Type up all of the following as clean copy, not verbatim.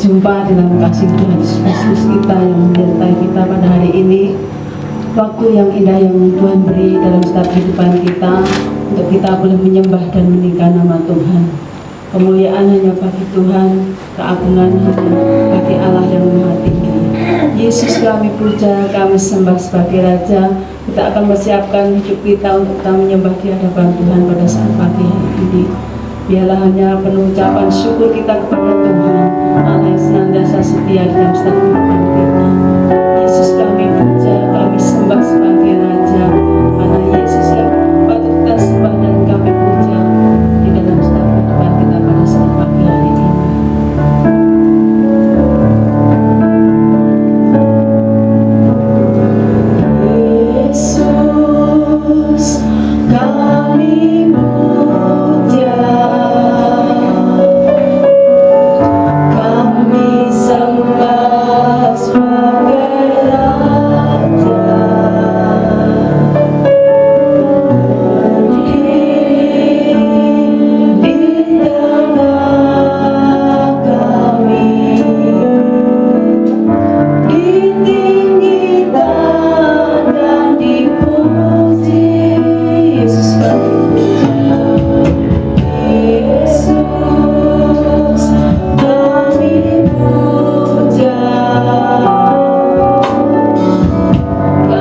berjumpa dalam kasih Tuhan Yesus Kristus kita yang menyertai kita pada hari ini. Waktu yang indah yang Tuhan beri dalam setiap kehidupan kita, untuk kita boleh menyembah dan meninggikan nama Tuhan. Kemuliaan hanya bagi Tuhan, keagungan hanya bagi Allah yang Maha Tinggi. Yesus kami puja, kami sembah sebagai Raja. Kita akan mempersiapkan hidup kita untuk kita menyembah di hadapan Tuhan pada saat pagi hari ini. Biarlah hanya penuh ucapan syukur kita kepada Tuhan, Allah yang senantiasa setia di dalam setiap kehidupan kita. Yesus kami puja, kami sembah sebagai Raja, karena Yesus yang patut kita sembah dan kami puja di dalam setiap kehidupan kita pada saat pagi hari ini. Yesus kami puja, kami sembah sebagai Raja, berdiri di tengah kami, ditinggikan dan dipuji. Yesus kami puja,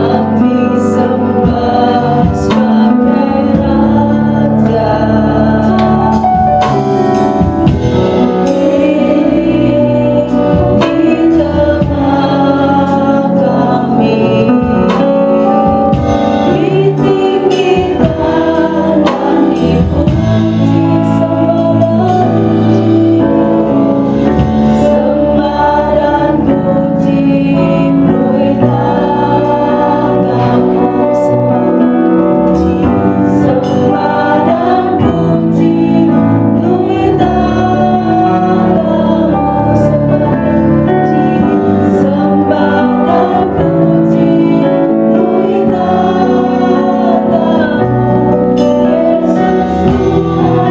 kami sembah sebagai Raja, di tengah kami, ditinggikan dan dipuji. Sembah dan puji penuhi tanganmu, sembah dan puji penuhi tanganmu, sembah dan puji penuhi tanganmu, Yesus Tuhan.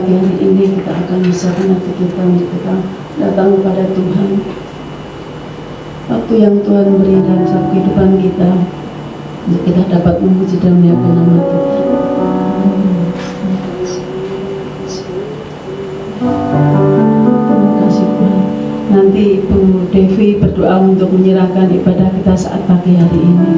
pagi hari ini kita akan bisa hati kita untuk kita datang kepada Tuhan. Waktu yang Tuhan beri dalam satu kehidupan kita untuk kita dapat memuji dan memuliakan nama Tuhan. Terima kasih Tuhan. Nanti Ibu Devi berdoa untuk menyerahkan ibadah kita saat pagi hari ini.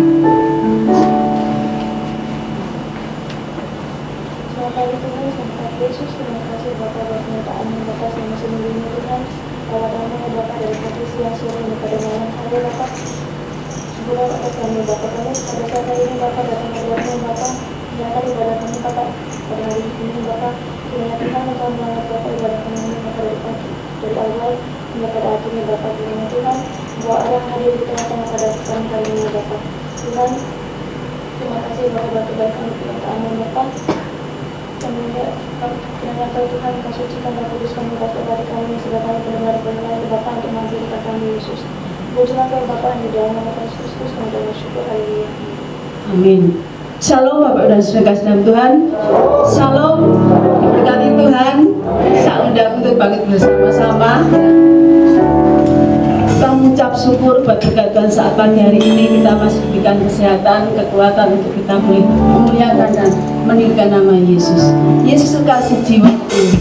Yesus, terima kasih Bapak buat penyertaan Bapak selama seminggu ini Tuhan. Lawanannya Bapak dari pagi siang sore pada malam hari Bapak. Semoga Bapak kami Bapak kami pada saat hari ini Bapak datang ke dalamnya Bapak. Menyatakan ibadah kami Bapak pada hari ini Bapak. Kiranya Tuhan Engkau mengangkat Bapak ibadah kami ini Bapak dari awal hingga pada akhirnya Bapak. Kiranya Tuhan bahwa orang hadir di tengah-tengah pada kami hari ini Bapak. Tuhan, terima kasih Bapak buat kebaikan penyertaan Bapak. Kiranya Kau Tuhan Kau sucikan dan kuduskan ibadah kami yang sudah kami benar-benar Bapa untuk mengampuni kami Yesus. Pujilah Kau Bapa di dalam nama Kristus kami bersyukur. Haleluya. Amin. Shalom Bapak dan Saudara kasih dalam Tuhan. Shalom, diberkati Tuhan. Saya undang untuk bangkit bersama-sama. Kita mengucap syukur buat berkat Tuhan saat pagi hari ini. Kita masih diberikan kesehatan, kekuatan untuk kita boleh memuliakan dan meninggikan nama Yesus. Yesus kasih jiwa itu.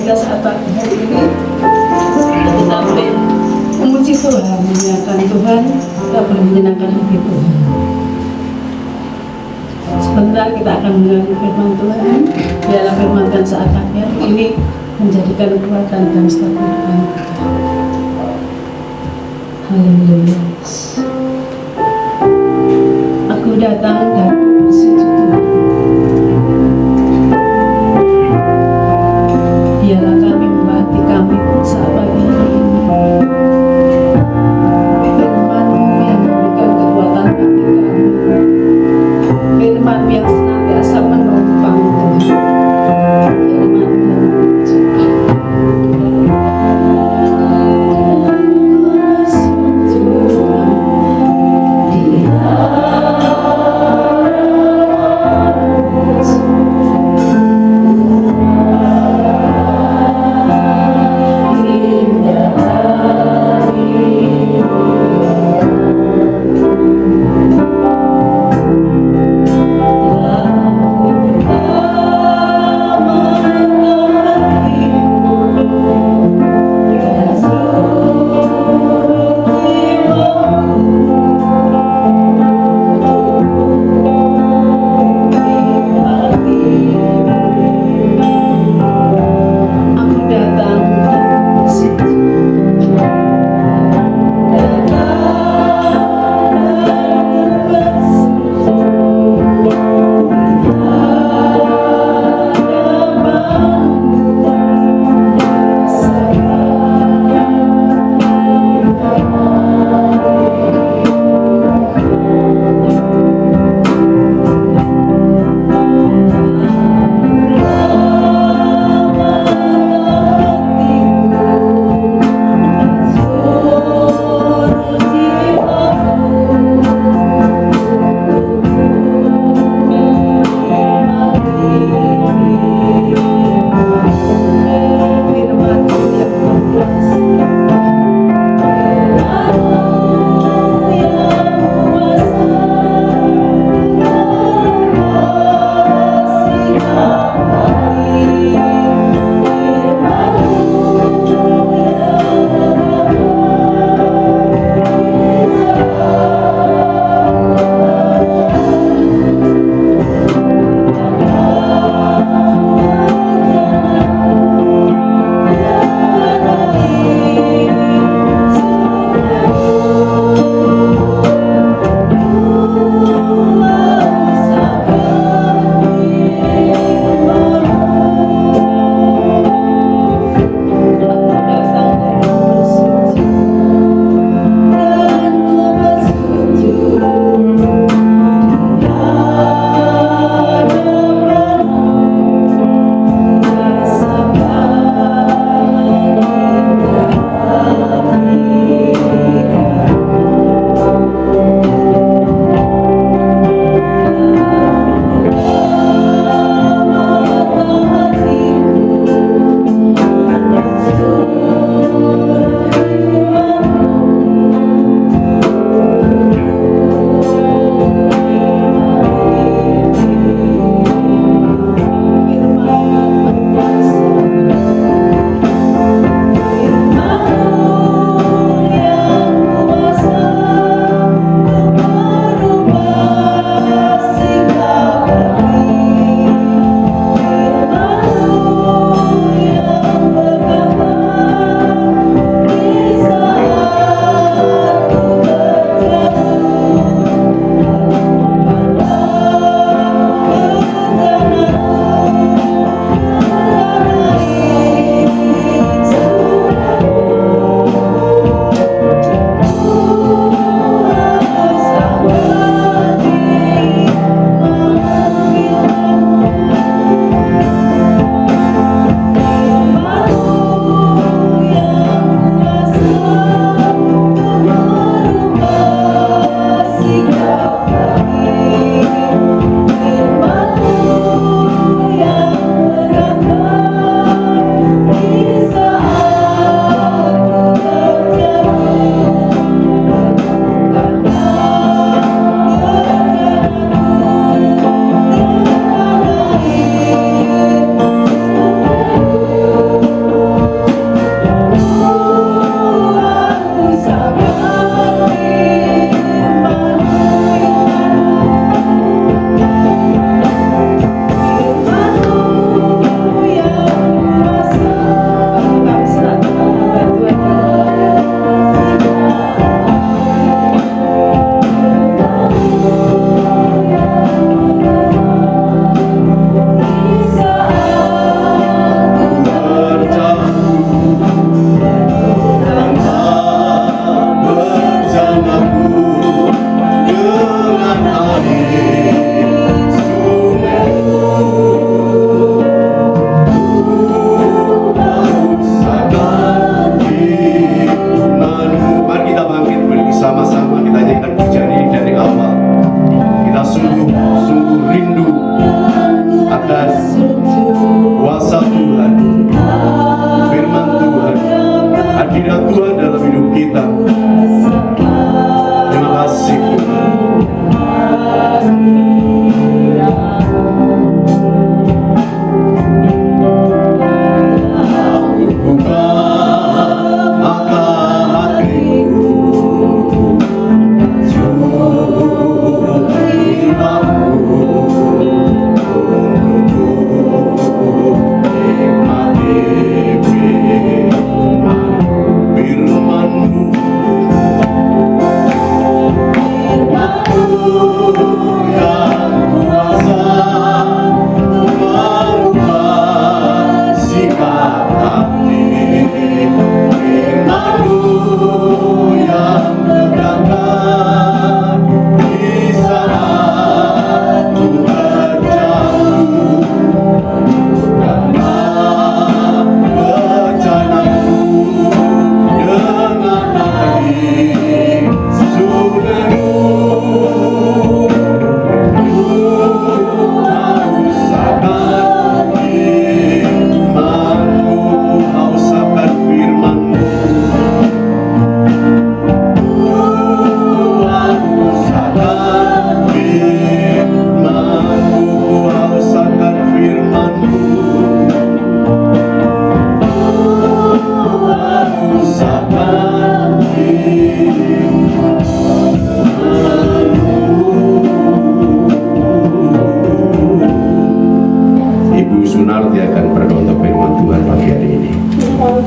kita saat pagi hari ini. Kita boleh memuji Tuhan, memuliakan Tuhan, kita boleh menyenangkan hati Tuhan. Sebentar kita akan mendengar firman Tuhan. Biarlah firman Tuhan saat pagi hari ini menjadikan kekuatan dan setiap kehidupan kita. Haleluya. Aku datang dan bersujud Tuhan. Biarlah kami membahagiakan kami saat pagi hari ini. Firman-Mu yang memberikan kekuatan bagi kami. Firman-Mu yang senantiasa menopang Tuhan. Firman-Mu yang mengucapkan. Di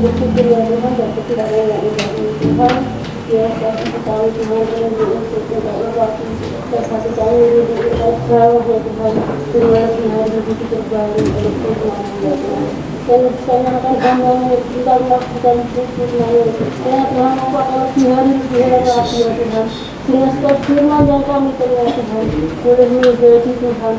berpikir ya Tuhan, dan ketidakrelaan dari Tuhan. Ya, kami tahu Tuhan dengan untuk tidak waktu dan satu kali jauh ya Tuhan. Terima Tuhan untuk terbaru oleh Tuhan ya Tuhan. Dan saya akan hamba kita melakukan firman karena Tuhan membuat Tuhan dihormati ya Tuhan. Sehingga setiap firman yang kami terima Tuhan boleh menjadi Tuhan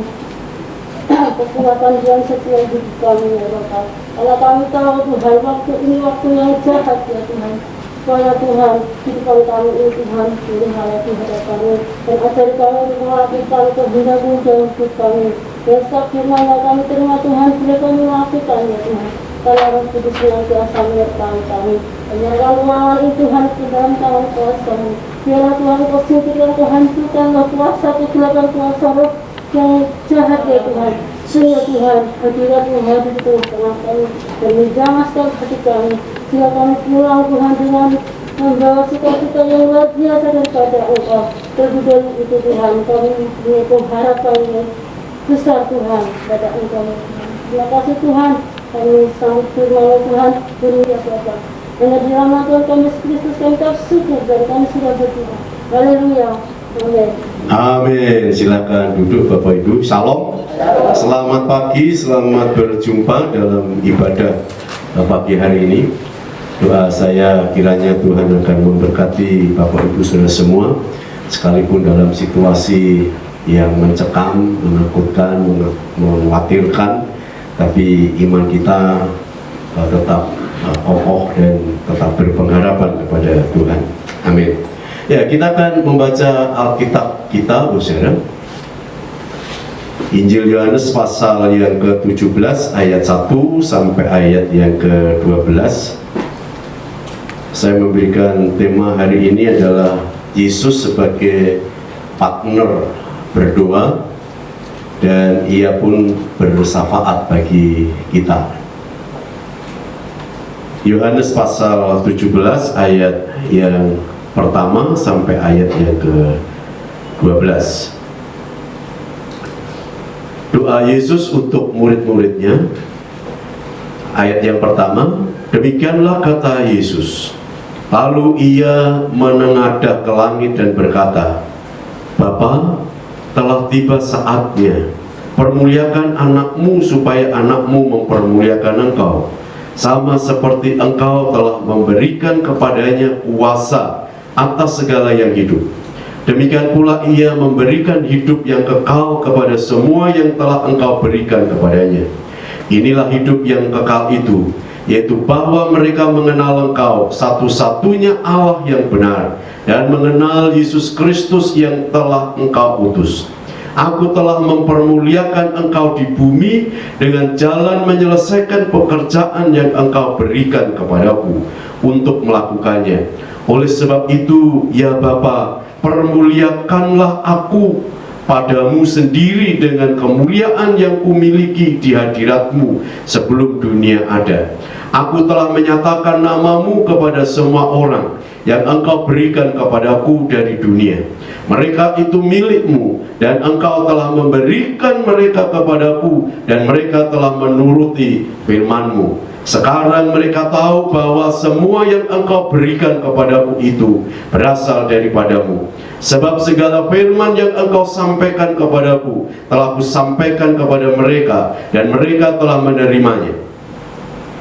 kekuatan dan setiap hidup kami ya Bapak. Karena kami tahu Tuhan waktu ini waktu yang jahat ya Tuhan. Supaya Tuhan kehidupan kami ini Tuhan berhala Tuhan kami dan ajari kami untuk melakukan kehendak-Mu dalam hidup kami. Dan setiap firman yang kami terima Tuhan boleh kami melakukan ya Tuhan. Karena Roh Kudus senantiasa menyertai kami. Menyerahkan ruangan ini Tuhan ke dalam tangan kuasa-Mu. Biarlah Tuhan Kau singkirkan, Kau hancurkanlah kuasa kegelapan kuasa roh yang jahat ya Tuhan. Sehingga Tuhan hadirat-Mu hadir di tengah-tengah kami dan menjamah setiap hati kami. Sehingga kami pulang Tuhan dengan membawa sukacita yang luar biasa daripada Engkau. Terlebih dari itu Tuhan, kami punya pengharapan yang besar Tuhan pada Engkau. Terima kasih Tuhan, kami sambut firman Tuhan, beri ya Bapak. Dan di nama Tuhan kami Yesus Kristus kami tak syukur dan kami sudah berdoa. Haleluya. Amin. Amin. Silakan duduk Bapak Ibu. Salam. Selamat pagi, selamat berjumpa dalam ibadah pagi hari ini. Doa saya kiranya Tuhan akan memberkati Bapak Ibu Saudara semua, sekalipun dalam situasi yang mencekam, menakutkan, mengkhawatirkan, tapi iman kita tetap kokoh dan tetap berpengharapan kepada Tuhan. Amin. Ya, kita akan membaca Alkitab kita, saudara. Injil Yohanes pasal yang ke-17 ayat 1 sampai ayat yang ke-12. Saya memberikan tema hari ini adalah Yesus sebagai partner berdoa dan ia pun bersyafaat bagi kita. Yohanes pasal 17 ayat yang pertama sampai ayat yang ke-12. Doa Yesus untuk murid-muridnya. Ayat yang pertama, demikianlah kata Yesus. Lalu ia menengadah ke langit dan berkata, Bapa, telah tiba saatnya. Permuliakan anakmu supaya anakmu mempermuliakan engkau. Sama seperti engkau telah memberikan kepadanya kuasa atas segala yang hidup. Demikian pula ia memberikan hidup yang kekal kepada semua yang telah engkau berikan kepadanya. Inilah hidup yang kekal itu, yaitu bahwa mereka mengenal engkau satu-satunya Allah yang benar, dan mengenal Yesus Kristus yang telah engkau utus. Aku telah mempermuliakan engkau di bumi dengan jalan menyelesaikan pekerjaan yang engkau berikan kepadaku untuk melakukannya. Oleh sebab itu, ya Bapa, permuliakanlah aku padamu sendiri dengan kemuliaan yang kumiliki di hadiratmu sebelum dunia ada. Aku telah menyatakan namamu kepada semua orang yang engkau berikan kepadaku dari dunia. Mereka itu milikmu dan engkau telah memberikan mereka kepadaku dan mereka telah menuruti firman-Mu. Sekarang mereka tahu bahwa semua yang engkau berikan kepadaku itu berasal daripadamu. Sebab segala firman yang engkau sampaikan kepadaku telah kusampaikan kepada mereka dan mereka telah menerimanya.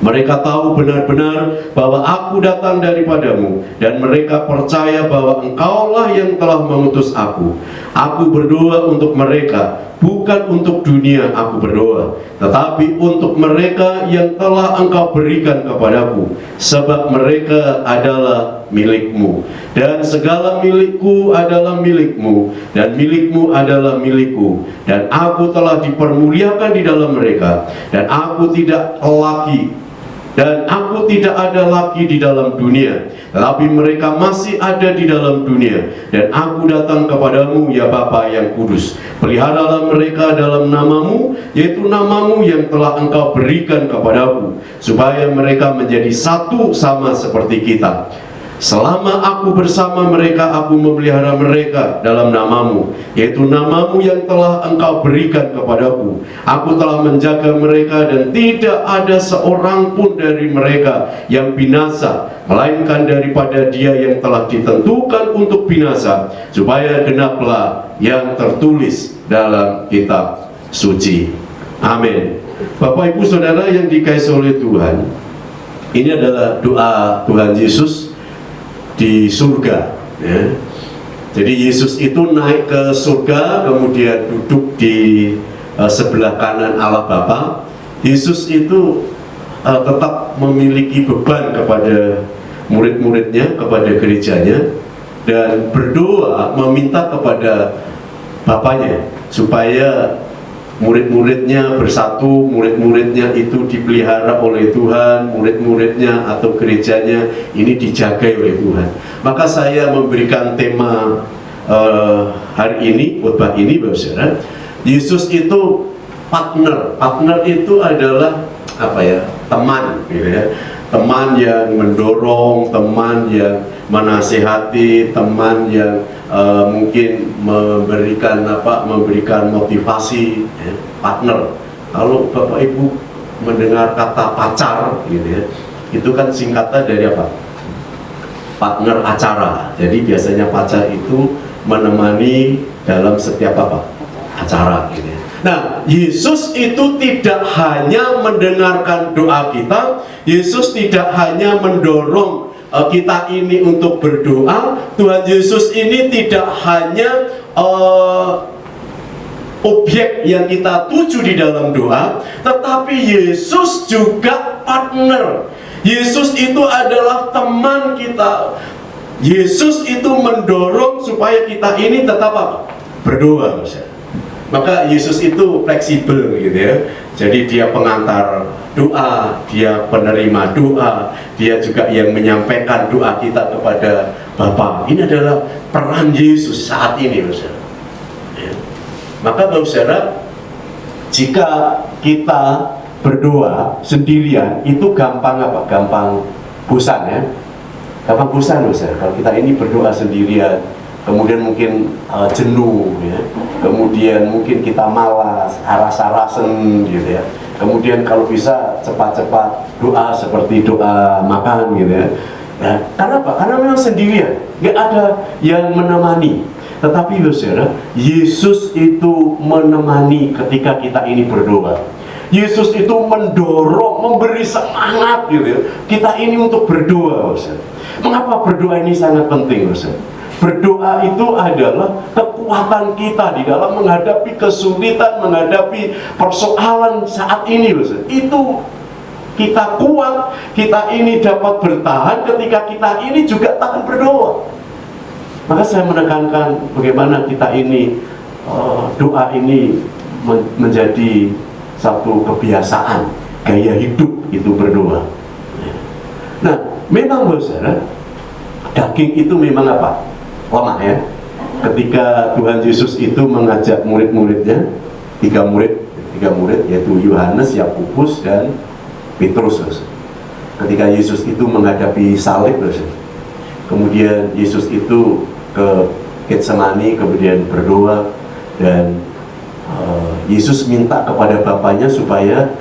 Mereka tahu benar-benar bahwa aku datang daripadamu dan mereka percaya bahwa engkaulah yang telah mengutus aku. Aku berdoa untuk mereka, bukan untuk dunia aku berdoa, tetapi untuk mereka yang telah engkau berikan kepadaku, sebab mereka adalah milikmu, dan segala milikku adalah milikmu, dan milikmu adalah milikku, dan aku telah dipermuliakan di dalam mereka, dan aku tidak ada lagi di dalam dunia, tetapi mereka masih ada di dalam dunia, dan aku datang kepadamu ya Bapa yang kudus. Peliharalah mereka dalam namamu, yaitu namamu yang telah engkau berikan kepadaku, supaya mereka menjadi satu sama seperti kita. Selama aku bersama mereka, aku memelihara mereka dalam namamu, yaitu namamu yang telah engkau berikan kepadaku. Aku telah menjaga mereka dan tidak ada seorang pun dari mereka yang binasa, melainkan daripada dia yang telah ditentukan untuk binasa, supaya genaplah yang tertulis dalam kitab suci. Amin. Bapak Ibu Saudara yang dikasihi oleh Tuhan, ini adalah doa Tuhan Yesus di surga, ya. Jadi Yesus itu naik ke surga, kemudian duduk di sebelah kanan Allah Bapa. Yesus itu tetap memiliki beban kepada murid-muridnya, kepada gerejanya, dan berdoa meminta kepada Bapaknya supaya murid-muridnya bersatu, murid-muridnya itu dipelihara oleh Tuhan, murid-muridnya atau gerejanya ini dijaga oleh Tuhan. Maka saya memberikan tema hari ini, khotbah ini, Bapak Saudara, Yesus itu partner. Partner itu adalah apa ya? Teman, gitu ya. Teman yang mendorong, teman yang menasehati, teman yang mungkin memberikan motivasi, ya, partner. Kalau Bapak Ibu mendengar kata pacar, gitu ya, itu kan singkatan dari apa? Partner acara. Jadi biasanya pacar itu menemani dalam setiap acara, gitu ya. Nah, Yesus itu tidak hanya mendengarkan doa kita, Yesus tidak hanya mendorong kita ini untuk berdoa. Tuhan Yesus ini tidak hanya objek yang kita tuju di dalam doa, tetapi Yesus juga partner. Yesus itu adalah teman kita. Yesus itu mendorong supaya kita ini tetap berdoa. Maka Yesus itu fleksibel, gitu ya. Jadi dia pengantar doa, dia penerima doa, dia juga yang menyampaikan doa kita kepada Bapa. Ini adalah peran Yesus saat ini, saudara. Ya. Maka saudara, jika kita berdoa sendirian itu gampang apa? Gampang bosan, ya. Gampang bosan, saudara. Kalau kita ini berdoa sendirian, kemudian mungkin jenuh, ya. Kemudian mungkin kita malas, rasa-rasen, gitu ya. Kemudian kalau bisa cepat-cepat doa seperti doa makan, gitu ya. Ya, karena apa? Karena memang sendirian, nggak ada yang menemani. Tetapi saudara, Yesus itu menemani ketika kita ini berdoa. Yesus itu mendorong, memberi semangat, gitu ya, kita ini untuk berdoa, saudara. Mengapa berdoa ini sangat penting, saudara? Berdoa itu adalah kekuatan kita di dalam menghadapi kesulitan, menghadapi persoalan saat ini, saudara. Itu kita kuat, kita ini dapat bertahan ketika kita ini juga tahan berdoa. Maka saya menekankan bagaimana kita ini doa ini menjadi satu kebiasaan, gaya hidup itu berdoa. Nah, memang saudara, daging itu memang apa? Lemah, ya. Ketika Tuhan Yesus itu mengajak murid-muridnya, tiga murid yaitu Yohanes, Yakobus, dan Petrus. Ketika Yesus itu menghadapi salib, kemudian Yesus itu ke Getsemani, kemudian berdoa, dan Yesus minta kepada Bapaknya supaya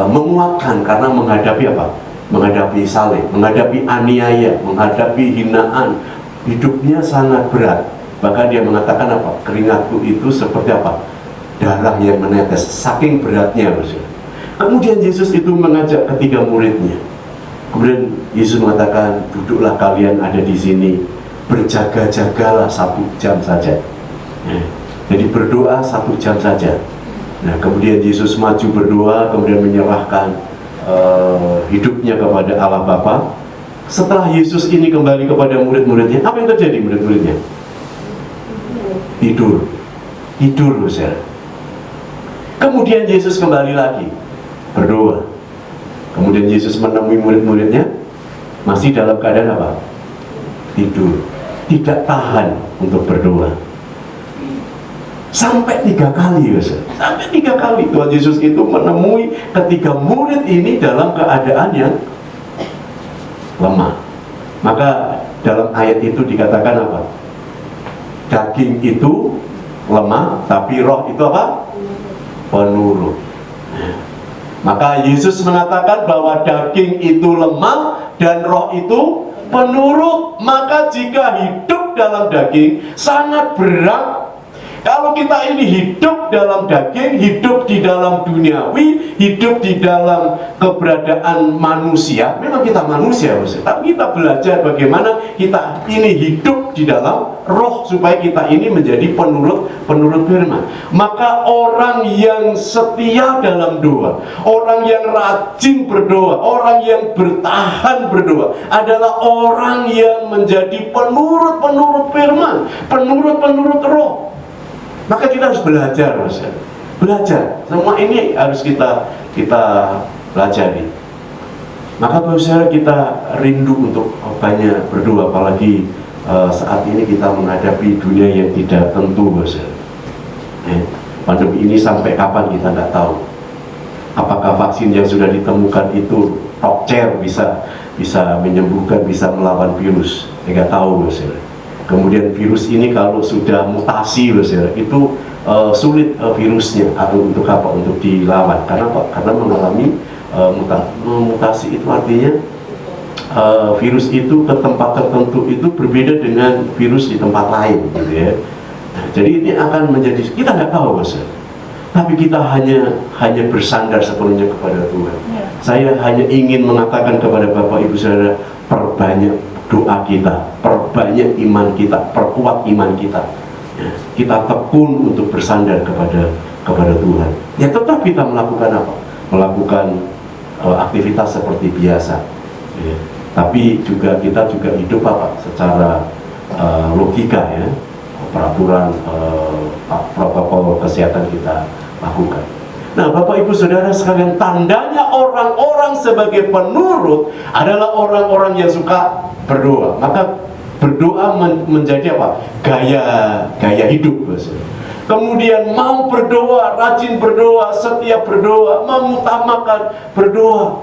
menguatkan karena menghadapi apa? Menghadapi salib, menghadapi aniaya, menghadapi hinaan. Hidupnya sangat berat. Bahkan dia mengatakan apa? Keringatku itu seperti apa? Darah yang menetes, saking beratnya. Kemudian Yesus itu mengajak ketiga muridnya. Kemudian Yesus mengatakan, duduklah kalian ada di sini, berjaga-jagalah 1 jam saja. Jadi berdoa 1 jam saja. Nah, kemudian Yesus maju berdoa, kemudian menyerahkan hidupnya kepada Allah Bapa. Setelah Yesus ini kembali kepada murid-muridnya, apa yang terjadi murid-muridnya? Tidur, saudara. Kemudian Yesus kembali lagi berdoa. Kemudian Yesus menemui murid-muridnya masih dalam keadaan apa? Tidur, tidak tahan untuk berdoa. Sampai 3 kali, saudara. Sampai 3 kali Tuhan Yesus itu menemui ketiga murid ini dalam keadaan yang lemah. Maka dalam ayat itu dikatakan apa? Daging itu lemah, tapi roh itu apa? Penurut. Maka Yesus mengatakan bahwa daging itu lemah dan roh itu penurut. Maka jika hidup dalam daging sangat berat. Kalau kita ini hidup dalam daging, hidup di dalam duniawi, hidup di dalam keberadaan manusia, memang kita manusia, tapi kita belajar bagaimana kita ini hidup di dalam roh supaya kita ini menjadi penurut firman. Maka orang yang setia dalam doa, orang yang rajin berdoa, orang yang bertahan berdoa adalah orang yang menjadi penurut firman, penurut roh. Maka kita harus belajar, belajar. Semua ini harus kita pelajari. Maka saudara, kita rindu untuk banyak berdoa, apalagi saat ini kita menghadapi dunia yang tidak tentu, pandemi ini sampai kapan kita nggak tahu. Apakah vaksin yang sudah ditemukan itu tokcer bisa menyembuhkan, bisa melawan virus? Nggak tahu, Kemudian virus ini kalau sudah mutasi, itu sulit virusnya untuk apa? Untuk dilawan. Karena apa? Karena mengalami mutasi. Itu artinya virus itu ke tempat tertentu itu berbeda dengan virus di tempat lain, gitu ya. Nah, jadi ini akan menjadi, kita nggak tahu, tapi kita hanya bersandar sepenuhnya kepada Tuhan. Saya hanya ingin mengatakan kepada Bapak Ibu Saudara, perbanyak doa kita, perbanyak iman kita, perkuat iman kita. Ya, kita tekun untuk bersandar kepada Tuhan. Ya, tetap kita melakukan apa? Melakukan aktivitas seperti biasa. Ya. Tapi kita juga hidup apa? Secara logika, ya, peraturan protokol kesehatan kita lakukan. Nah, Bapak Ibu Saudara sekalian, tandanya orang-orang sebagai penurut adalah orang-orang yang suka berdoa. Maka berdoa menjadi apa? Gaya hidup. Kemudian mau berdoa, rajin berdoa, setia berdoa, mengutamakan berdoa.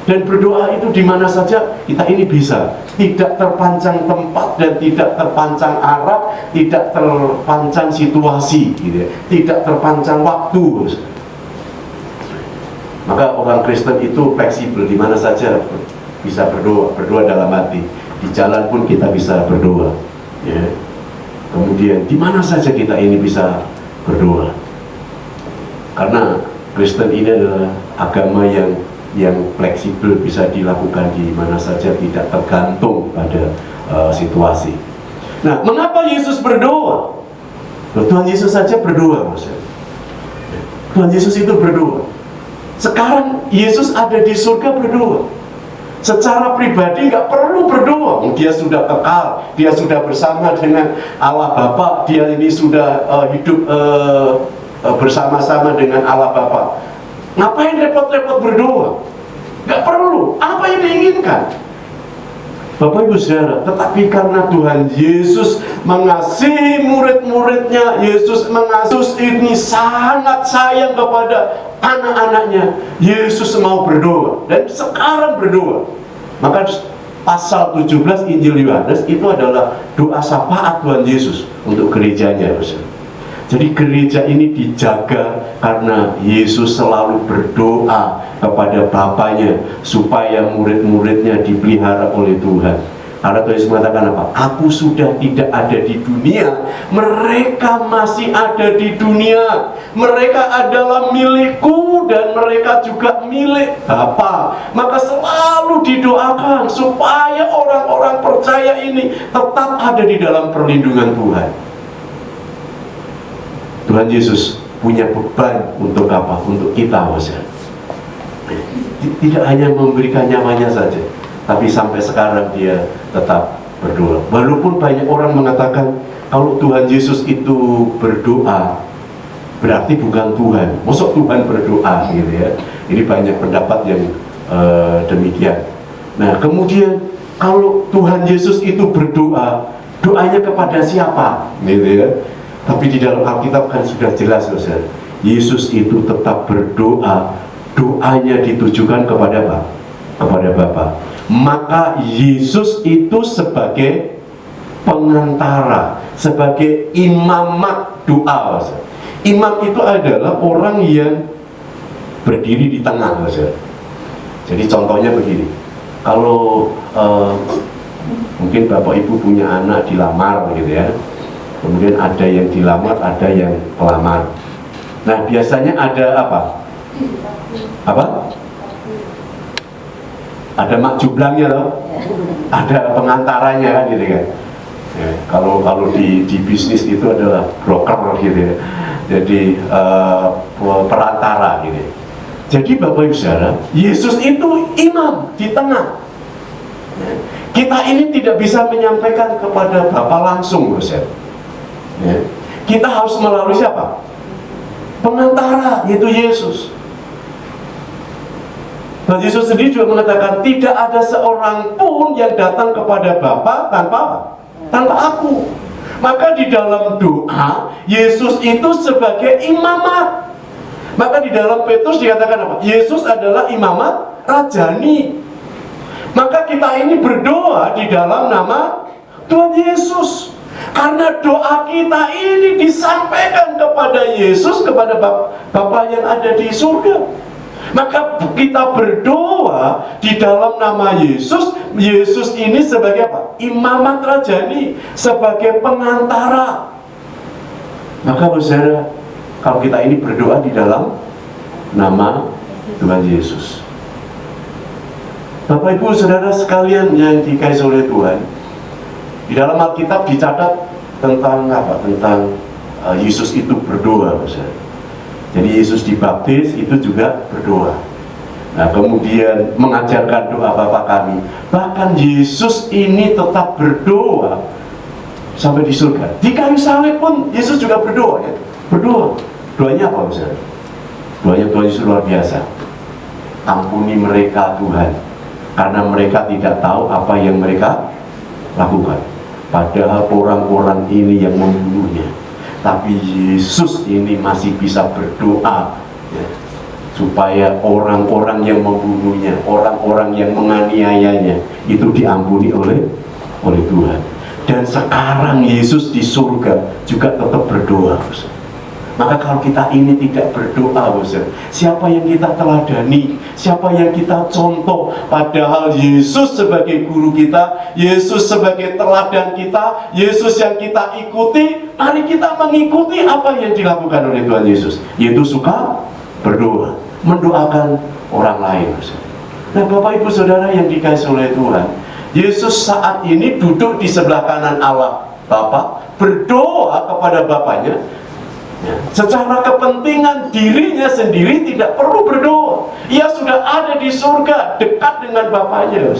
Dan berdoa itu di mana saja kita ini bisa, tidak terpancang tempat dan tidak terpancang arah, tidak terpancang situasi, gitu ya. Tidak terpancang waktu. Maka orang Kristen itu fleksibel, di mana saja bisa berdoa dalam hati. Di jalan pun kita bisa berdoa, ya. Kemudian di mana saja kita ini bisa berdoa. Karena Kristen ini adalah agama yang fleksibel, bisa dilakukan di mana saja, tidak tergantung pada situasi. Nah, mengapa Yesus berdoa? Tuhan Yesus saja berdoa, maksudnya. Tuhan Yesus itu berdoa. Sekarang Yesus ada di surga berdoa. Secara pribadi nggak perlu berdoa. Dia sudah kekal, dia sudah bersama dengan Allah Bapa, dia ini sudah hidup bersama-sama dengan Allah Bapa. Ngapain repot-repot berdoa? Gak perlu. Apa yang diinginkan? Bapak Ibu Saudara, tetapi karena Tuhan Yesus mengasihi murid-muridnya, Yesus ini sangat sayang kepada anak-anaknya, Yesus mau berdoa, dan sekarang berdoa. Maka pasal 17 Injil Yohanes itu adalah doa syafaat Tuhan Yesus untuk gerejanya. Jadi gereja ini dijaga karena Yesus selalu berdoa kepada Bapanya supaya murid-muridnya dipelihara oleh Tuhan. Karena Tuhan Yesus mengatakan apa? Aku sudah tidak ada di dunia, mereka masih ada di dunia. Mereka adalah milikku dan mereka juga milik Bapa. Maka selalu didoakan supaya orang-orang percaya ini tetap ada di dalam perlindungan Tuhan. Tuhan Yesus punya beban untuk apa? Untuk kita, tidak hanya memberikan nyawanya saja, tapi sampai sekarang dia tetap berdoa. Walaupun banyak orang mengatakan kalau Tuhan Yesus itu berdoa berarti bukan Tuhan. Maksud Tuhan berdoa, gitu ya. Ini banyak pendapat yang demikian. Nah, kemudian kalau Tuhan Yesus itu berdoa, doanya kepada siapa? Gitu ya. Tapi di dalam Alkitab kan sudah jelas, Yesus itu tetap berdoa. Doanya ditujukan kepada apa? kepada Bapa. Maka Yesus itu sebagai pengantara, sebagai imamat doa. Imam itu adalah orang yang berdiri di tengah. Jadi contohnya begini, kalau mungkin Bapak Ibu punya anak dilamar gitu ya, kemudian ada yang dilamar, ada yang pelamar. Nah biasanya ada apa? Ada mak jublangnya loh, ada pengantaranya kan gitu kan. Ya, kalau di bisnis itu adalah broker gitu ya, jadi perantara gitu. Jadi Bapak Ibu Saudara, Yesus itu imam di tengah. Ya, kita ini tidak bisa menyampaikan kepada Bapa langsung, Saudara. Ya, kita harus melalui siapa? Pengantara, yaitu Yesus. Dan Yesus sendiri juga mengatakan tidak ada seorang pun yang datang kepada Bapa tanpa apa? Tanpa aku. Maka di dalam doa Yesus itu sebagai imamat. Maka di dalam Petrus dikatakan apa? Yesus adalah imamat rajani. Maka kita ini berdoa di dalam nama Tuhan Yesus. Karena doa kita ini disampaikan kepada Yesus, kepada Bapa yang ada di surga. Maka kita berdoa di dalam nama Yesus. Yesus ini sebagai apa? Imamat rajani, sebagai pengantara. Maka saudara, kalau kita ini berdoa di dalam nama Tuhan Yesus. Bapak Ibu Saudara sekalian yang dikasihi oleh Tuhan, di dalam Alkitab dicatat tentang apa? Tentang Yesus itu berdoa, saudara. Jadi Yesus dibaptis itu juga berdoa. Nah kemudian mengajarkan doa Bapa kami. Bahkan Yesus ini tetap berdoa sampai di surga. Di kayu salib pun Yesus juga berdoa ya. Berdoa. Doanya apa saudara? Doanya Tuhan Yesus luar biasa. Ampuni mereka Tuhan, karena mereka tidak tahu apa yang mereka lakukan. Padahal orang-orang ini yang membunuhnya. Tapi Yesus ini masih bisa berdoa ya, supaya orang-orang yang membunuhnya, orang-orang yang menganiayanya itu diampuni oleh Tuhan. Dan sekarang Yesus di surga juga tetap berdoa. Maka kalau kita ini tidak berdoa, siapa yang kita teladani, siapa yang kita contoh? Padahal Yesus sebagai guru kita, Yesus sebagai teladan kita, Yesus yang kita ikuti. Mari kita mengikuti apa yang dilakukan oleh Tuhan Yesus, yaitu suka berdoa, mendoakan orang lain. Nah Bapak Ibu Saudara yang dikasihi oleh Tuhan, Yesus saat ini duduk di sebelah kanan Allah Bapa, berdoa kepada Bapaknya. Ya, secara kepentingan dirinya sendiri tidak perlu berdoa. Ia sudah ada di surga, dekat dengan Bapaknya.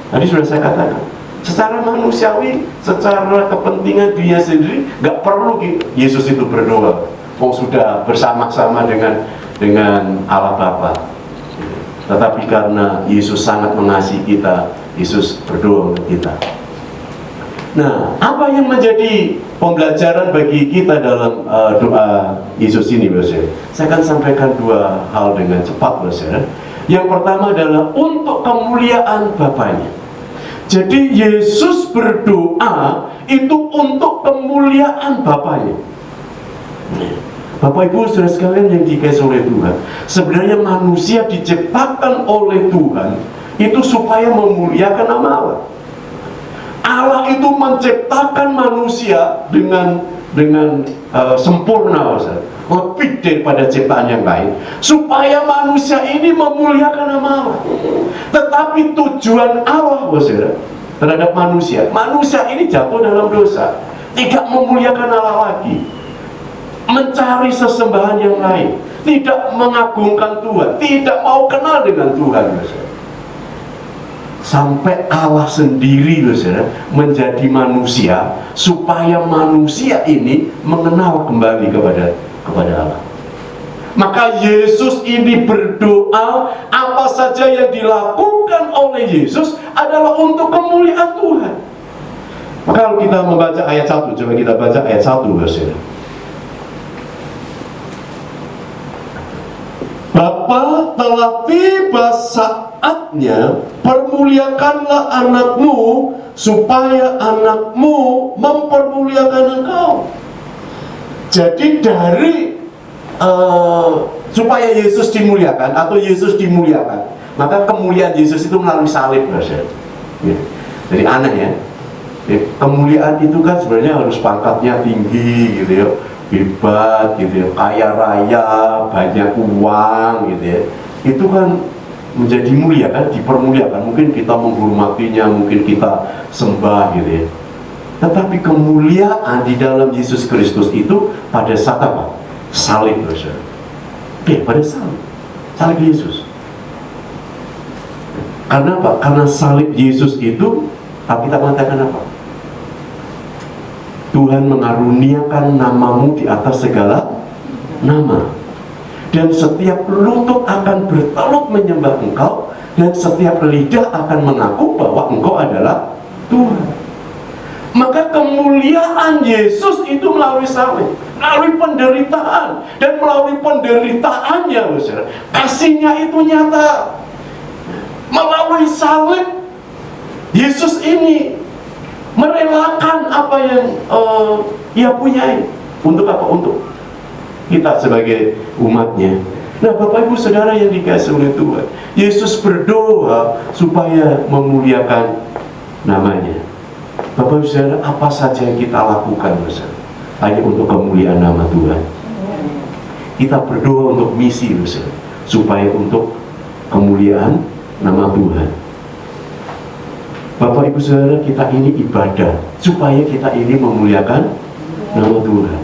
Tadi sudah saya katakan, secara manusiawi, secara kepentingan dirinya sendiri, nggak perlu Yesus itu berdoa. Oh sudah bersama-sama dengan Allah Bapa. Tetapi karena Yesus sangat mengasihi kita, Yesus berdoa untuk kita. Nah, apa yang menjadi pembelajaran bagi kita dalam doa Yesus ini, Saudara? Saya akan sampaikan dua hal dengan cepat, Saudara. Yang pertama adalah untuk kemuliaan Bapaknya. Jadi Yesus berdoa itu untuk kemuliaan Bapaknya. Bapak Ibu Saudara sekalian yang dikasihi oleh Tuhan, sebenarnya manusia diciptakan oleh Tuhan itu supaya memuliakan nama Allah. Allah itu menciptakan manusia dengan sempurna, lebih daripada ciptaan yang lain, supaya manusia ini memuliakan nama Allah. Tetapi tujuan Allah, saudara, terhadap manusia ini jatuh dalam dosa, tidak memuliakan Allah lagi, mencari sesembahan yang lain, tidak mengagungkan Tuhan, tidak mau kenal dengan Tuhan, saudara. Sampai Allah sendiri, saudara, menjadi manusia supaya manusia ini mengenal kembali kepada Allah. Maka Yesus ini berdoa, apa saja yang dilakukan oleh Yesus adalah untuk kemuliaan Tuhan. Maka kalau kita membaca ayat 1, coba kita baca ayat 1, saudara. Bapa, telah tiba saat ayatnya, permuliakanlah anakmu supaya anakmu mempermuliakan engkau. Jadi dari supaya Yesus dimuliakan atau Yesus dimuliakan, maka kemuliaan Yesus itu melalui salib, ya. Jadi aneh ya. Kemuliaan itu kan sebenarnya harus pangkatnya tinggi gitu ya, hebat gitu ya, kaya raya, banyak uang gitu ya. Itu kan menjadi mulia kan, dipermuliakan. Mungkin kita menghormatinya, mungkin kita sembah gitu ya. Tetapi kemuliaan di dalam Yesus Kristus itu pada saat apa? Salib, saudara. Pada salib Yesus. Karena apa? Karena salib Yesus itu, kita mengatakan apa? Tuhan mengaruniakan namamu di atas segala nama, dan setiap lutut akan berteluk menyembah engkau, dan setiap lidah akan mengaku bahwa engkau adalah Tuhan. Maka kemuliaan Yesus itu melalui salib, melalui penderitaan, dan melalui penderitaannya, saudara, kasihnya itu nyata. Melalui salib Yesus ini merelakan apa yang ia punyai. Untuk apa? Untuk kita sebagai umatnya. Nah, Bapak Ibu Saudara yang dikasihi oleh Tuhan, Yesus berdoa supaya memuliakan namanya. Bapak Ibu Saudara, apa saja yang kita lakukan saudara, hanya untuk kemuliaan nama Tuhan. Kita berdoa untuk misi saudara, supaya untuk kemuliaan nama Tuhan. Bapak Ibu Saudara, kita ini ibadah supaya kita ini memuliakan nama Tuhan.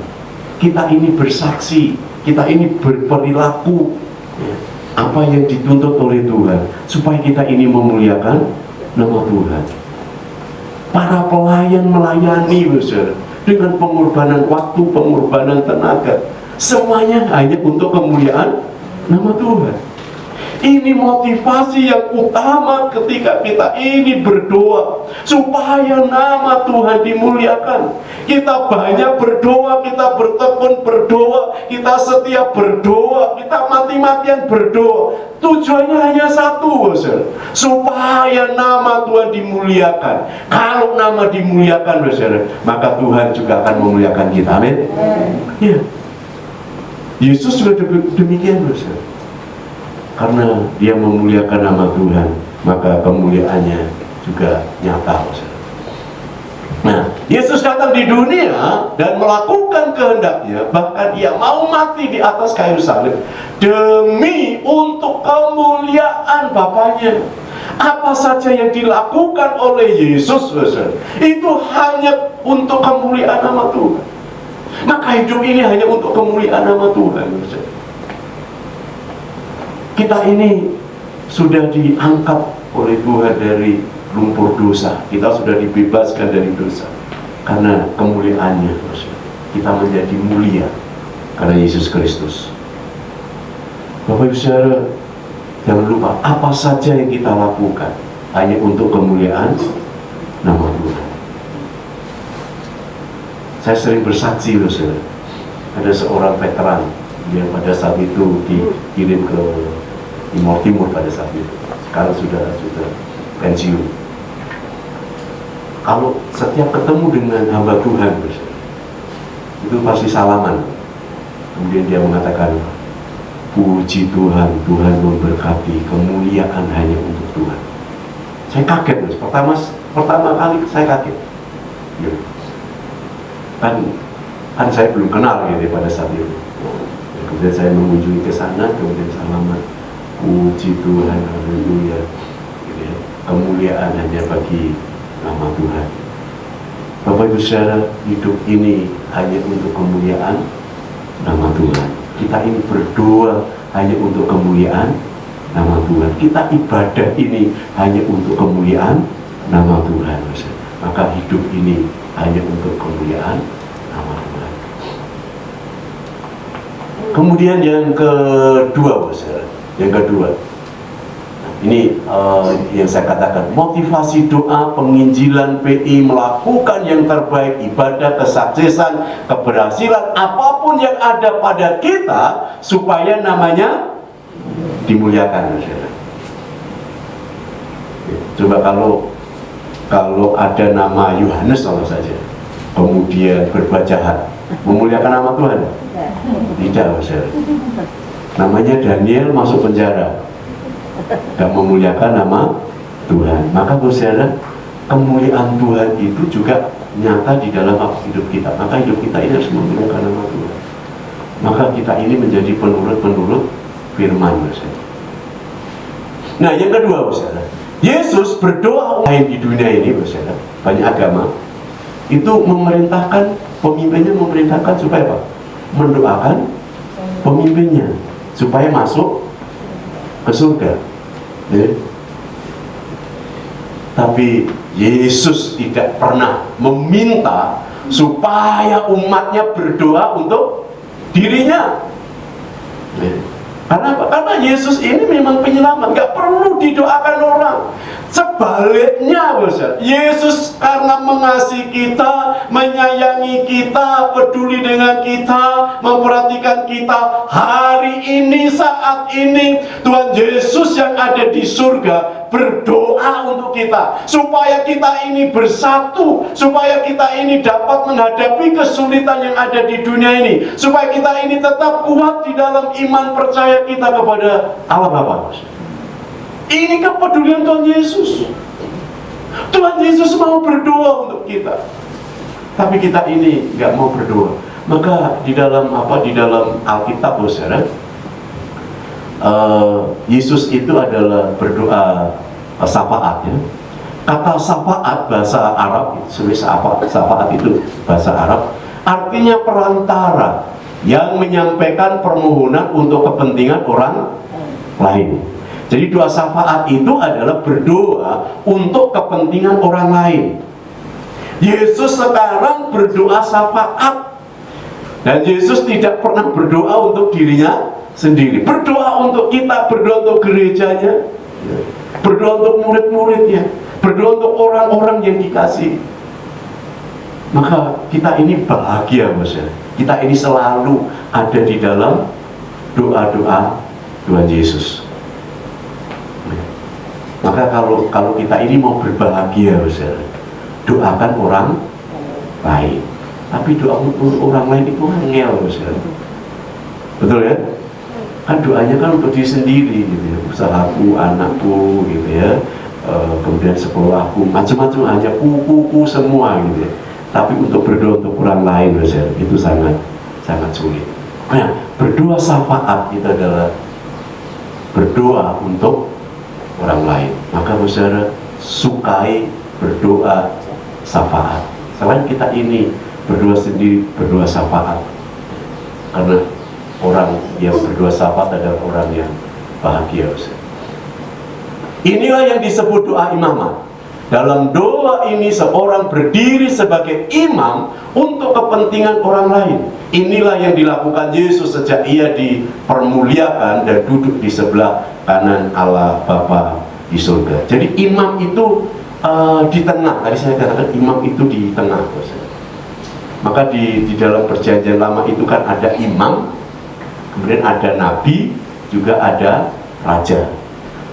Kita ini bersaksi, kita ini berperilaku apa yang dituntut oleh Tuhan supaya kita ini memuliakan nama Tuhan. Para pelayan melayani, saudara, dengan pengorbanan waktu, pengorbanan tenaga, semuanya hanya untuk kemuliaan nama Tuhan. Ini motivasi yang utama ketika kita ini berdoa supaya nama Tuhan dimuliakan. Kita banyak berdoa, kita bertekun berdoa, kita setia berdoa, kita mati-matian berdoa. Tujuannya hanya satu, saudara, supaya nama Tuhan dimuliakan. Kalau nama dimuliakan, saudara, maka Tuhan juga akan memuliakan kita. Amin. Ya. Yesus juga demikian, saudara. Karena dia memuliakan nama Tuhan, maka kemuliaannya juga nyata. Nah, Yesus datang di dunia dan melakukan kehendaknya, bahkan dia mau mati di atas kayu salib demi untuk kemuliaan Bapaknya. Apa saja yang dilakukan oleh Yesus, itu hanya untuk kemuliaan nama Tuhan. Maka hidup ini hanya untuk kemuliaan nama Tuhan. Kita ini sudah diangkat oleh Tuhan dari lumpur dosa. Kita sudah dibebaskan dari dosa karena kemuliaannya. Kita menjadi mulia karena Yesus Kristus. Bapak Ibu Saudara, jangan lupa apa saja yang kita lakukan hanya untuk kemuliaan nama Tuhan. Saya sering bersaksi, saudara. Ada seorang veteran yang pada saat itu dikirim ke Timur pada saat itu. Sekarang sudah pensiun. Kalau setiap ketemu dengan hamba Tuhan, itu pasti salaman. Kemudian dia mengatakan, puji Tuhan, Tuhan memberkati, kemuliaan hanya untuk Tuhan. Saya kaget, pertama kali saya kaget. Ya. Kan saya belum kenal gitu pada saat itu. Kemudian saya mengunjungi ke sana, kemudian salaman. Puji Tuhan, haleluya. Kemuliaan hanya bagi nama Tuhan. Bapak Ibu Saudara, hidup ini hanya untuk kemuliaan nama Tuhan. Kita ini berdoa hanya untuk kemuliaan nama Tuhan. Kita ibadah ini hanya untuk kemuliaan nama Tuhan. Maka hidup ini hanya untuk kemuliaan nama Tuhan. Kemudian yang kedua, saudara. Yang kedua, ini yang saya katakan, motivasi doa, penginjilan, PI, melakukan yang terbaik, ibadah, kesuksesan, keberhasilan, apapun yang ada pada kita, supaya namanya dimuliakan. Coba kalau ada nama Yohanes kalau saja, kemudian berbuat jahat, memuliakan nama Tuhan? Tidak, saudara. Namanya Daniel masuk penjara, dan memuliakan nama Tuhan. Maka saudara, kemuliaan Tuhan itu juga nyata di dalam hidup kita. Maka hidup kita ini harus memuliakan nama Tuhan. Maka kita ini menjadi penurut firman, saudara. Nah, yang kedua, saudara, Yesus berdoa lain di dunia ini, saudara. Banyak agama itu memerintahkan pemimpinnya, memerintahkan supaya apa? Mendoakan pemimpinnya supaya masuk ke surga. Ya. Tapi Yesus tidak pernah meminta supaya umatnya berdoa untuk dirinya. Ya. Karena apa? Karena Yesus ini memang penyelamat, nggak perlu didoakan orang. Sebaliknya, Yesus karena mengasihi kita, menyayangi kita, peduli dengan kita, memperhatikan kita. Hari ini, saat ini, Tuhan Yesus yang ada di surga berdoa untuk kita, supaya kita ini bersatu, supaya kita ini dapat menghadapi kesulitan yang ada di dunia ini, supaya kita ini tetap kuat di dalam iman percaya kita kepada Allah Bapa. Ini kepedulian Tuhan Yesus. Tuhan Yesus mau berdoa untuk kita, tapi kita ini nggak mau berdoa. Maka di dalam Alkitab, saudara, Yesus itu adalah berdoa syafaat, ya. Kata syafaat bahasa Arab, syafaat itu bahasa Arab, artinya perantara yang menyampaikan permohonan untuk kepentingan orang lain. Jadi doa syafaat itu adalah berdoa untuk kepentingan orang lain. Yesus sekarang berdoa syafaat, dan Yesus tidak pernah berdoa untuk dirinya sendiri. Berdoa untuk kita, berdoa untuk gerejanya, berdoa untuk murid-muridnya, berdoa untuk orang-orang yang dikasihi. Maka kita ini bahagia, saudara. Kita ini selalu ada di dalam doa-doa Tuhan Yesus. Maka kalau kita ini mau berbahagia, saudara, doakan orang lain. Tapi doa untuk orang lain itu angel, saudara. Betul ya? Kan doanya kan untuk diri sendiri, gitu ya. Usahaku, anakku, gitu ya. Kemudian sekolahku, macam-macam aja, kuku semua, gitu ya. Tapi untuk berdoa untuk orang lain, saudara, itu sangat sulit. Nah, berdoa syafaat itu adalah berdoa untuk orang lain. Maka saudara, sukai berdoa syafaat. Selain kita ini berdoa sendiri, berdoa syafaat. Karena orang yang berdoa syafaat adalah orang yang bahagia, saudara. Inilah yang disebut doa imamat. Dalam doa ini seorang berdiri sebagai imam untuk kepentingan orang lain. Inilah yang dilakukan Yesus sejak ia dipermuliakan dan duduk di sebelah kanan Allah Bapa di surga. Jadi imam itu di tengah. Tadi saya katakan imam itu di tengah. Maka di dalam perjanjian lama itu kan ada imam, kemudian ada nabi, juga ada raja.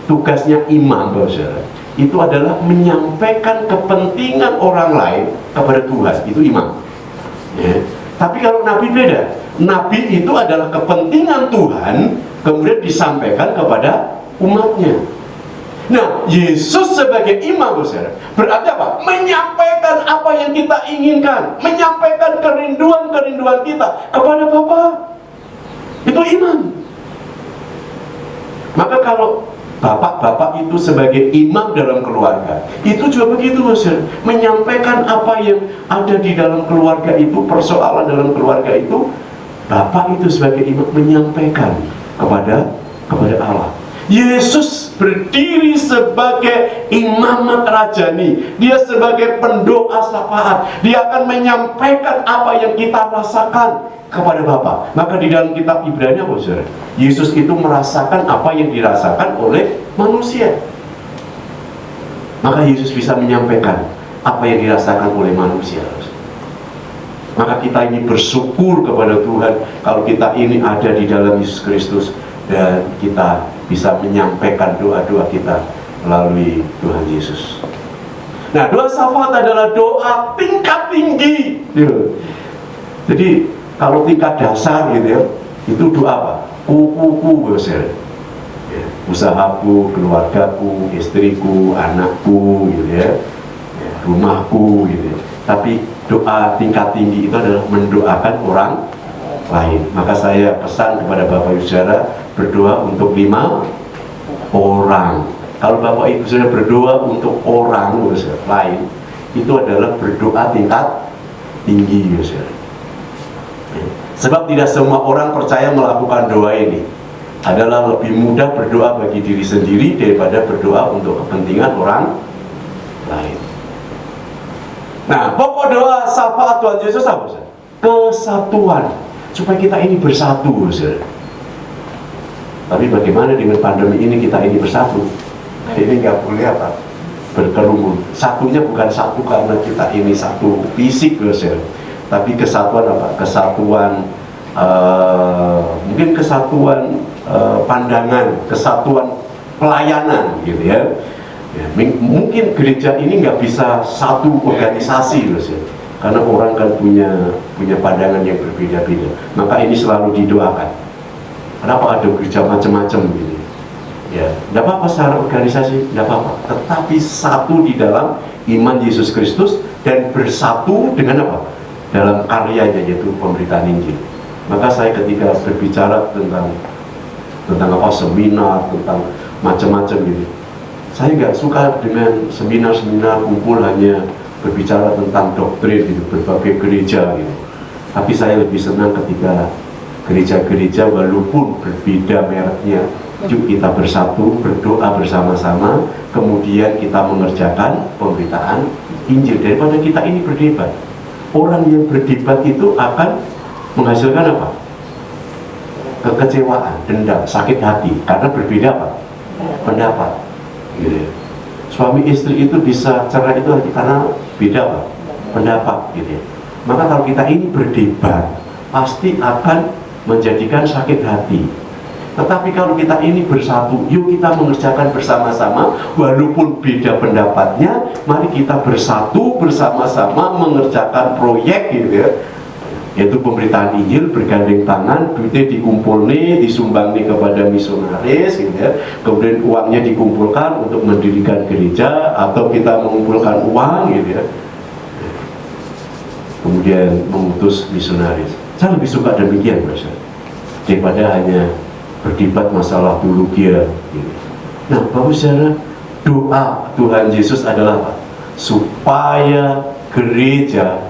Tugasnya imam, saudara, itu adalah menyampaikan kepentingan orang lain kepada Tuhan. Itu imam, ya. Tapi kalau nabi beda. Nabi itu adalah kepentingan Tuhan kemudian disampaikan kepada umatnya. Nah, Yesus sebagai imam, saudara, berarti apa? Menyampaikan apa yang kita inginkan, menyampaikan kerinduan-kerinduan kita kepada Bapa. Itu imam. Maka kalau bapak-bapak itu sebagai imam dalam keluarga, itu juga begitu, saudara, menyampaikan apa yang ada di dalam keluarga itu, persoalan dalam keluarga itu, bapak itu sebagai imam menyampaikan kepada Allah. Yesus berdiri sebagai imamat rajani. Dia sebagai pendoa syafaat. Dia akan menyampaikan apa yang kita rasakan kepada Bapa. Maka di dalam kitab Ibrani, saudara, Yesus itu merasakan apa yang dirasakan oleh manusia. Maka Yesus bisa menyampaikan apa yang dirasakan oleh manusia. Maka kita ini bersyukur kepada Tuhan kalau kita ini ada di dalam Yesus Kristus, dan kita bisa menyampaikan doa-doa kita melalui Tuhan Yesus. Nah, doa syafaat adalah doa tingkat tinggi. Jadi kalau tingkat dasar gitu ya, itu doa apa? Kuku besar. Ya, usahaku, keluargaku, istriku, anakku, gitu ya, rumahku, gitu ya. Tapi doa tingkat tinggi itu adalah mendoakan orang lain. Maka saya pesan kepada Bapak Ibu Saudara, berdoa untuk 5 orang. Kalau Bapak Ibu Saudara berdoa untuk orang lain, itu adalah berdoa tingkat tinggi, saudara. Sebab tidak semua orang percaya melakukan doa ini. Adalah lebih mudah berdoa bagi diri sendiri daripada berdoa untuk kepentingan orang lain. Nah, pokok doa syafaat Tuhan Yesus apa, saudara? Kesatuan, supaya kita ini bersatu, saudara. Tapi bagaimana dengan pandemi ini kita ini bersatu? Ini nggak boleh apa? Berkerumun. Satunya bukan satu karena kita ini satu fisik, saudara. Tapi kesatuan apa? Kesatuan mungkin kesatuan pandangan, kesatuan pelayanan, gitu ya. Mungkin gereja ini nggak bisa satu organisasi, saudara. Karena orang kan punya pandangan yang berbeda-beda. Maka ini selalu didoakan. Kenapa ada gereja macam-macam gitu? Ya, tidak apa-apa secara organisasi, tidak apa-apa. Tetapi satu di dalam iman Yesus Kristus dan bersatu dengan apa? Dalam karyanya, yaitu pemberitaan Injil. Maka saya ketika berbicara tentang apa, seminar, tentang macam-macam gitu, saya nggak suka dengan seminar-seminar kumpul hanya berbicara tentang doktrin gitu, berbagai gereja gitu. Tapi saya lebih senang ketika gereja-gereja walaupun berbeda mereknya, yuk kita bersatu, berdoa bersama-sama, kemudian kita mengerjakan pemberitaan Injil, daripada kita ini berdebat. Orang yang berdebat itu akan menghasilkan apa? Kekecewaan, dendam, sakit hati, karena berbeda apa? Pendapat. Gitu. Suami istri itu bisa cerai itu karena beda apa? Pendapat. Gitu. Maka kalau kita ini berdebat, pasti akan menjadikan sakit hati. Tetapi kalau kita ini bersatu, yuk kita mengerjakan bersama-sama, walaupun beda pendapatnya, mari kita bersatu bersama-sama mengerjakan proyek, gitu ya, yaitu pemberitaan Injil, bergandeng tangan, duitnya dikumpul nih, disumbang nih kepada misionaris, gitu ya. Kemudian uangnya dikumpulkan untuk mendirikan gereja, atau kita mengumpulkan uang, gitu ya, kemudian mengutus misionaris. Saya lebih suka demikian, Mas, daripada hanya berdebat masalah teologi. Nah, Bapak Saudara, doa Tuhan Yesus adalah apa? Supaya gereja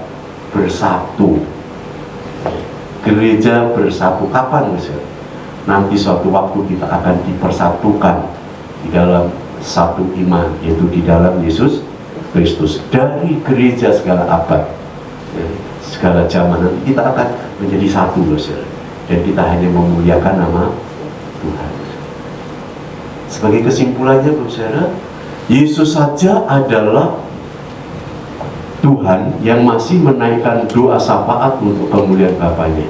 bersatu. Gereja bersatu. Kapan, Mas? Nanti suatu waktu kita akan dipersatukan di dalam satu iman, yaitu di dalam Yesus Kristus. Dari gereja segala abad, segala zaman, nanti kita akan menjadi satu, saudara. Dan kita hanya memuliakan nama Tuhan. Sebagai kesimpulannya, saudara, Yesus saja adalah Tuhan yang masih menaikkan doa syafaat untuk kemuliaan Bapaknya,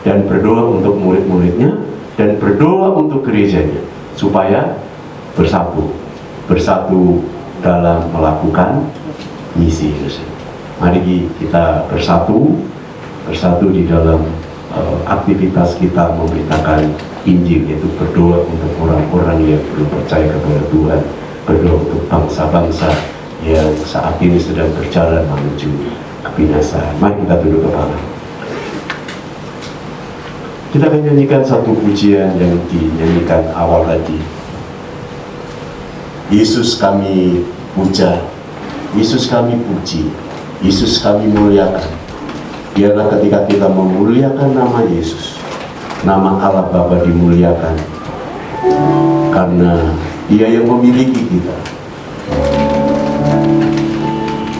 dan berdoa untuk murid-muridnya, dan berdoa untuk gerejanya, supaya bersatu dalam melakukan misi. Mari kita bersatu di dalam aktivitas kita memberitakan Injil, yaitu berdoa untuk orang-orang yang belum percaya kepada Tuhan, berdoa untuk bangsa-bangsa yang saat ini sedang berjalan menuju kebinasaan. Mari kita tunduk kepala. Kita akan nyanyikan satu pujian yang dinyanyikan awal tadi. Yesus kami puja, Yesus kami puji, Yesus kami muliakan. Biarlah ketika kita memuliakan nama Yesus, nama Allah Bapa dimuliakan, karena Dia yang memiliki kita.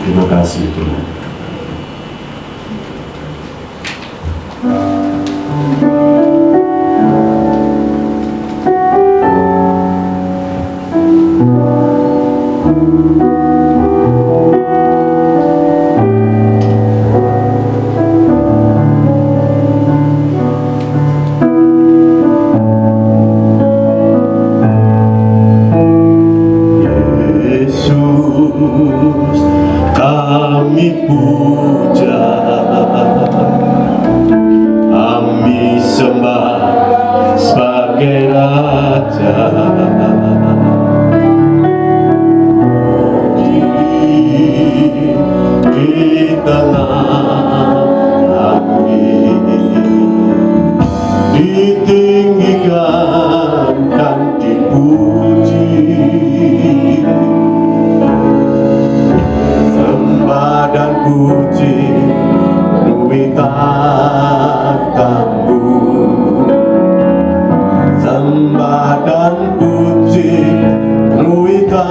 Terima kasih Tuhan.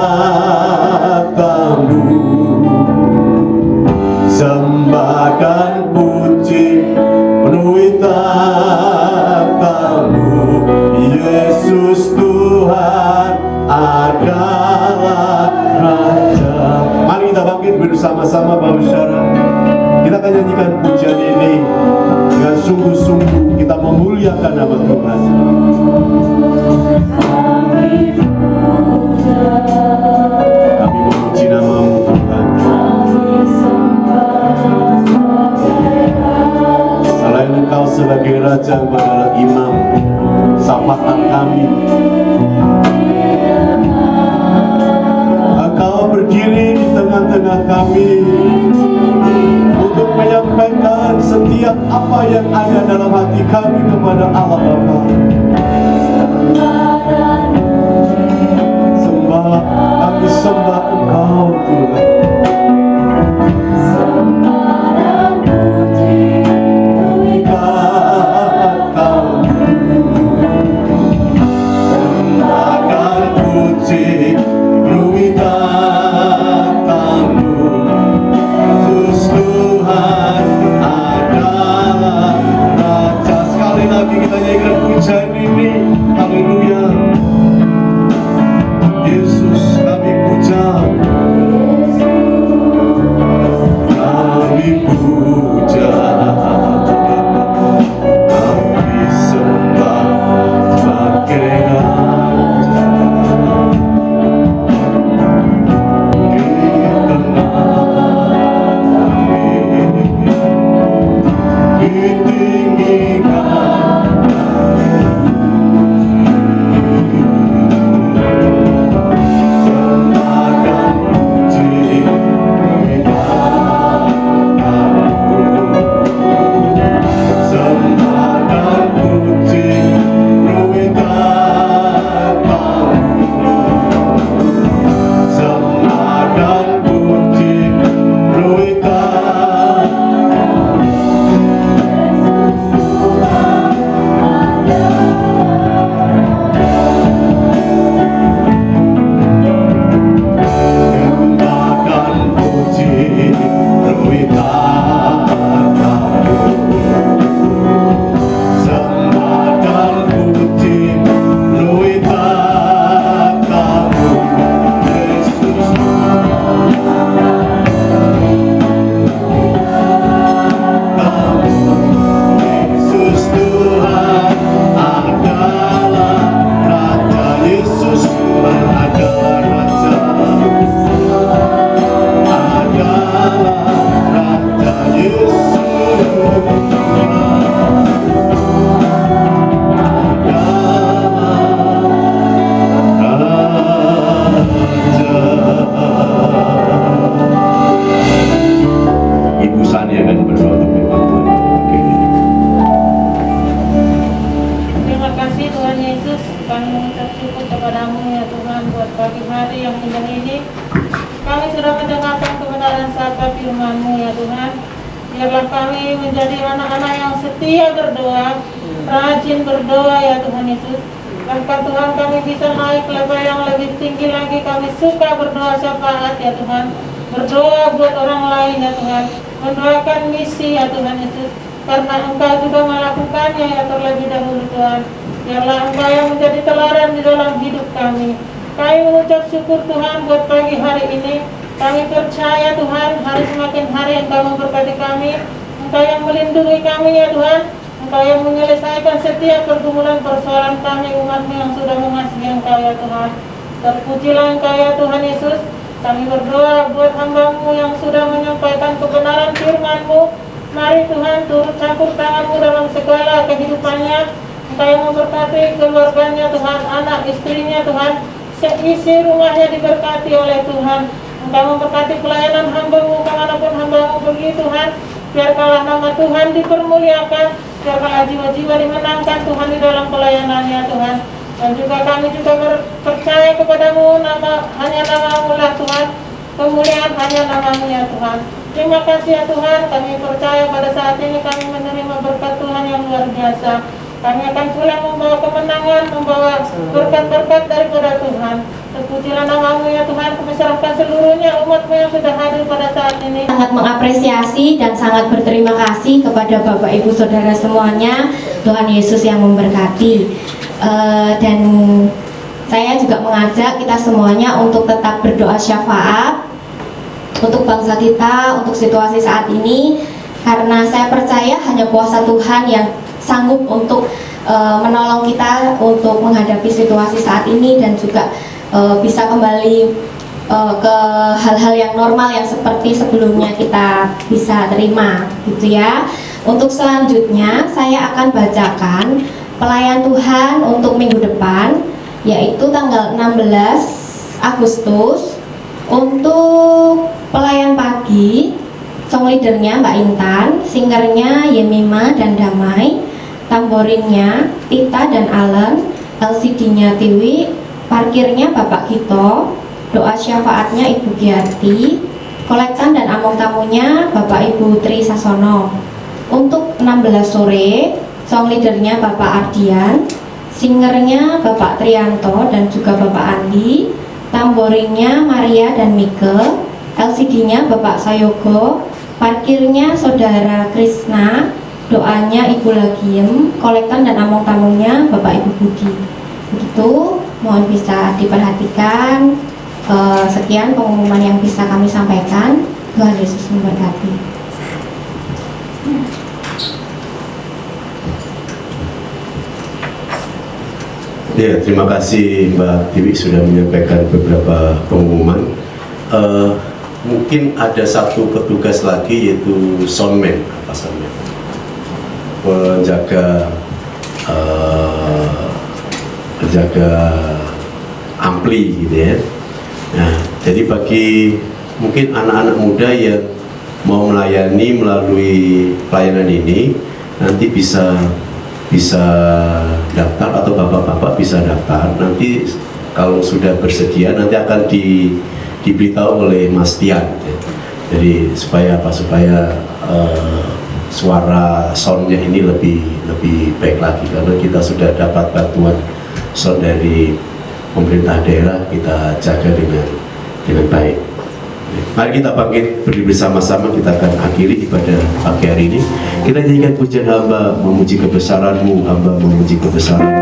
tahta-Mu, sembah dan puji penuhi tahta-Mu. Yesus Tuhan adalah Raja. Mari kita bangkit bersama-sama Bapak Saudara. Kita akan nyanyikan pujian ini dengan sungguh-sungguh kita memuliakan nama Tuhan. Kami memuji nama-Mu Tuhan. Selain Engkau sebagai Raja, Engkau adalah Imam syafaat kami. Engkau berdiri di tengah-tengah kami untuk menyampaikan setiap apa yang ada dalam hati kami kepada Allah Bapa. Sembah, kami sembah Engkau Tuhan. Terpujilah Engkau ya Tuhan Yesus. Kami berdoa buat hamba-Mu yang sudah menyampaikan kebenaran firman-Mu. Mari Tuhan turut campur tangan-Mu dalam segala kehidupannya. Engkau yang memberkati keluarganya Tuhan, anak istrinya Tuhan, seisi rumahnya diberkati oleh Tuhan. Engkau memberkati pelayanan hamba-Mu kemanapun hamba-Mu pergi Tuhan. Biarkanlah nama Tuhan dipermuliakan, biarkanlah jiwa-jiwa dimenangkan Tuhan di dalam pelayanannya Tuhan. Dan juga kami juga percaya kepadamu, hanya nama-Mu lah Tuhan, kemuliaan hanya nama-Mu ya Tuhan. Terima kasih ya Tuhan, kami percaya pada saat ini kami menerima berkat Tuhan yang luar biasa. Kami akan pulang membawa kemenangan, membawa berkat-berkat daripada Tuhan. Terpujilah nama-Mu ya Tuhan, kami serahkan seluruhnya umat-Mu yang sudah hadir pada saat ini. Sangat mengapresiasi dan sangat berterima kasih kepada Bapak Ibu Saudara semuanya. Tuhan Yesus yang memberkati. Dan saya juga mengajak kita semuanya untuk tetap berdoa syafaat untuk bangsa kita, untuk situasi saat ini, karena saya percaya hanya kuasa Tuhan yang sanggup untuk menolong kita untuk menghadapi situasi saat ini dan juga bisa kembali ke hal-hal yang normal yang seperti sebelumnya kita bisa terima, gitu ya. Untuk selanjutnya saya akan bacakan pelayan Tuhan untuk minggu depan, yaitu tanggal 16 Agustus. Untuk pelayan pagi, song leadernya Mbak Intan, singernya Yemima dan Damai, tamborinnya Tita dan Alan, LCD-nya Tiwi, parkirnya Bapak Gito, doa syafaatnya Ibu Giarti, kolektan dan among tamunya Bapak Ibu Tri Sasono. Untuk 16 sore, song leadernya Bapak Ardian, singernya Bapak Trianto dan juga Bapak Andi, tamborinnya Maria dan Mike, LCD-nya Bapak Sayogo, parkirnya Saudara Krisna, doanya Ibu Lagiem, kolektan dan among tamunya Bapak Ibu Budi. Begitu, mohon bisa diperhatikan. Sekian pengumuman yang bisa kami sampaikan. Tuhan Yesus memberkati. Ya, terima kasih Mbak Tiwi sudah menyampaikan beberapa pengumuman. Mungkin ada satu petugas lagi, yaitu soundman, apa soundman, penjaga ampli gitu ya. Nah, jadi bagi mungkin anak-anak muda yang mau melayani melalui pelayanan ini, nanti bisa daftar, atau bapak-bapak bisa daftar. Nanti kalau sudah bersedia nanti akan diberitahu oleh Mas Tian. Jadi supaya suara soundnya ini lebih baik lagi, karena kita sudah dapat bantuan sound dari pemerintah daerah, kita jaga dengan baik. Mari kita bangkit berdiri bersama-sama, kita akan akhiri ibadah pagi hari ini. Kita nyanyikan pujian hamba memuji kebesaran-Mu, hamba memuji kebesaran-Mu.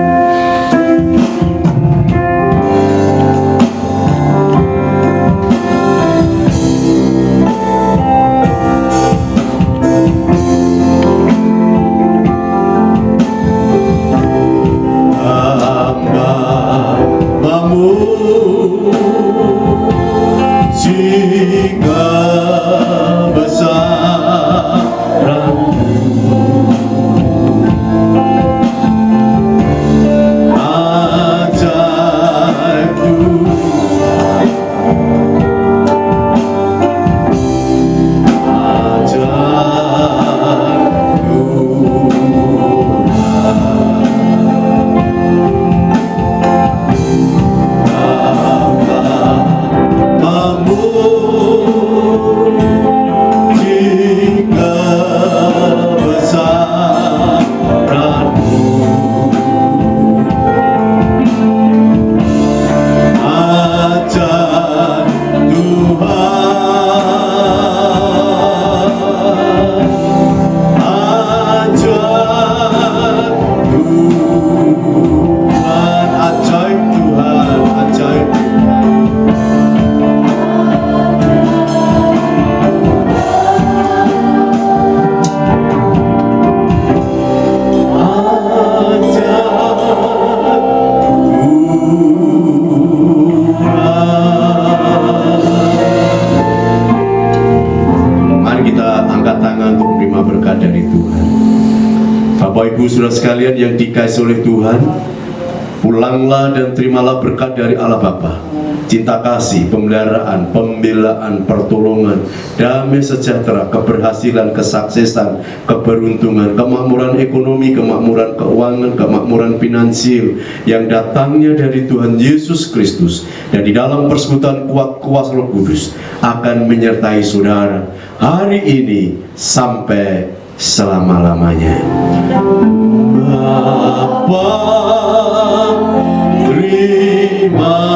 Saudara sekalian yang dikasihi oleh Tuhan, pulanglah dan terimalah berkat dari Allah Bapa, cinta kasih, pemeliharaan, pembelaan, pertolongan, damai sejahtera, keberhasilan, kesuksesan, keberuntungan, kemakmuran ekonomi, kemakmuran keuangan, kemakmuran finansial yang datangnya dari Tuhan Yesus Kristus dan di dalam persekutuan kuat kuasa Roh Kudus akan menyertai saudara hari ini sampai selama-lamanya. Bapa, terima